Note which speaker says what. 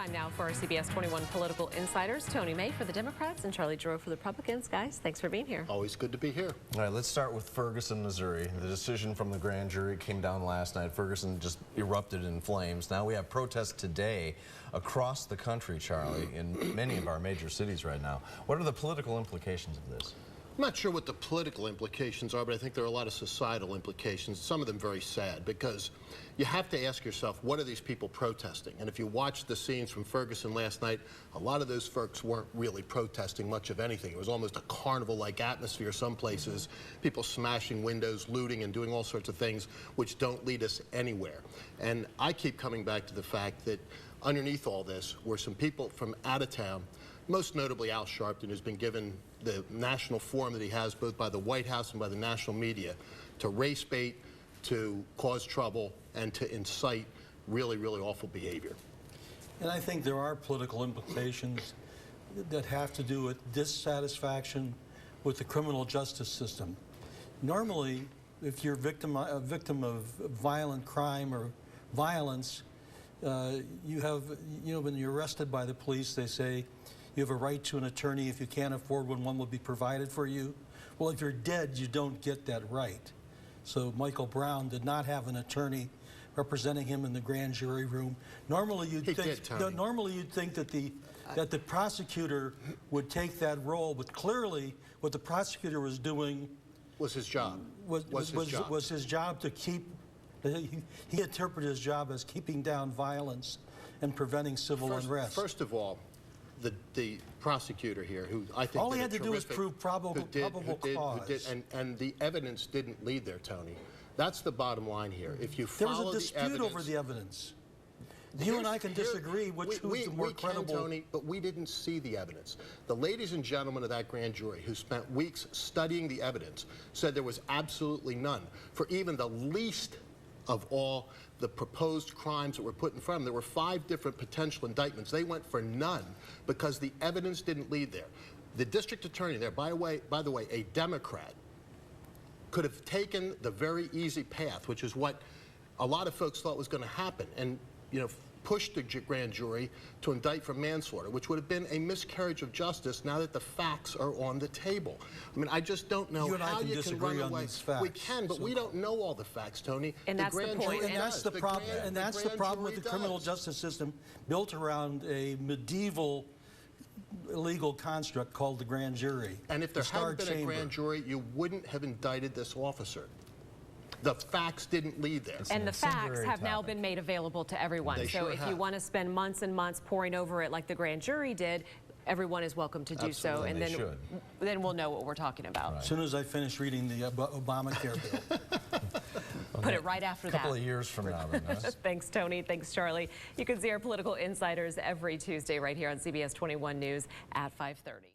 Speaker 1: Time now for our CBS 21 Political Insiders. Tony May for the Democrats and Charlie Giroux for the Republicans. Guys, thanks for being here.
Speaker 2: Always good to be here.
Speaker 3: All right, let's start with Ferguson, Missouri. The decision from the grand jury came down last night. Ferguson just erupted in flames. Now we have protests today across the country, Charlie, in many of our major cities right now. What are the political implications of this?
Speaker 2: I'm not sure what the political implications are, but I think there are a lot of societal implications, some of them very sad, because you have to ask yourself, what are these people protesting? And if you watch the scenes from Ferguson last night, a lot of those folks weren't really protesting much of anything. It was almost a carnival-like atmosphere some places, people smashing windows, looting, and doing all sorts of things which don't lead us anywhere. And I keep coming back to the fact that underneath all this were some people from out of town, most notably Al Sharpton, who's been given the national forum that he has both by the White House and by the national media to race bait, to cause trouble, and to incite really, really awful behavior.
Speaker 4: And I think there are political implications that have to do with dissatisfaction with the criminal justice system. Normally, if you're a victim of violent crime or violence, when you're arrested by the police, they say you have a right to an attorney. If you can't afford one will be provided for you. Well, if you're dead, you don't get that right. So Michael Brown did not have an attorney representing him in the grand jury room. Normally, you'd think that the prosecutor would take that role, but clearly, what the prosecutor was doing
Speaker 2: was his job.
Speaker 4: Was his job to keep. He interpreted his job as keeping down violence and preventing civil unrest.
Speaker 2: First of all, the prosecutor here, who I think
Speaker 4: all he had to do was prove probable cause,
Speaker 2: and the evidence didn't lead there, Tony. That's the bottom line here. If you follow
Speaker 4: there was a dispute over the evidence. You and I can disagree who's the more credible.
Speaker 2: We can, Tony, but we didn't see the evidence. The ladies and gentlemen of that grand jury who spent weeks studying the evidence said there was absolutely none for even the least of all the proposed crimes that were put in front of them. There were 5 different potential indictments. They went for none because the evidence didn't lead there. The district attorney there, by the way, a Democrat, could have taken the very easy path, which is what a lot of folks thought was going to happen, and pushed the grand jury to indict for manslaughter, which would have been a miscarriage of justice now that the facts are on the table. I mean, I just don't know how you can run away. We can, but we don't know all the facts, Tony.
Speaker 1: And that's the point.
Speaker 4: And that's the problem. And that's the problem with the criminal justice system, built around a medieval legal construct called the grand jury.
Speaker 2: And if there hadn't been a grand jury, you wouldn't have indicted this officer. The facts didn't lead there.
Speaker 1: And the facts have now been made available to everyone. So if you want to spend months and months poring over it like the grand jury did, everyone is welcome to do so. And then we'll know what we're talking about.
Speaker 4: Right. As soon as I finish reading the Obamacare bill.
Speaker 1: Put it right after that.
Speaker 3: A couple of years from now. Then,
Speaker 1: Thanks, Tony. Thanks, Charlie. You can see our Political Insiders every Tuesday right here on CBS 21 News at 5:30.